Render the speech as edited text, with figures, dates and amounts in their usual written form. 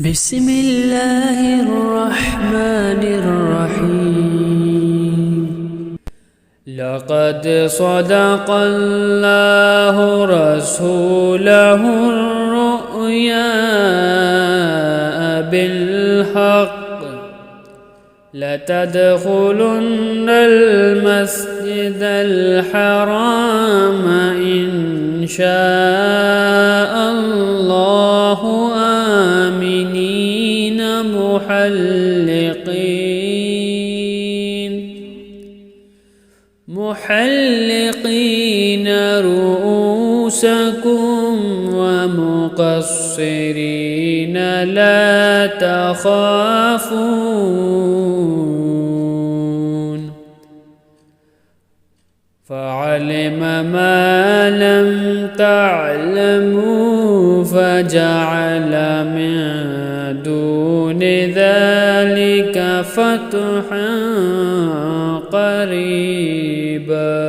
بسم الله الرحمن الرحيم. لقد صدق الله رسوله الرؤيا بالحق لتدخلن المسجد الحرام إن شاء الله آمنين محلقين رؤوسكم ومقصرين لا تخافون فعلم ما لم تعلموا فجعل من دون ذلك فتحا قريبا.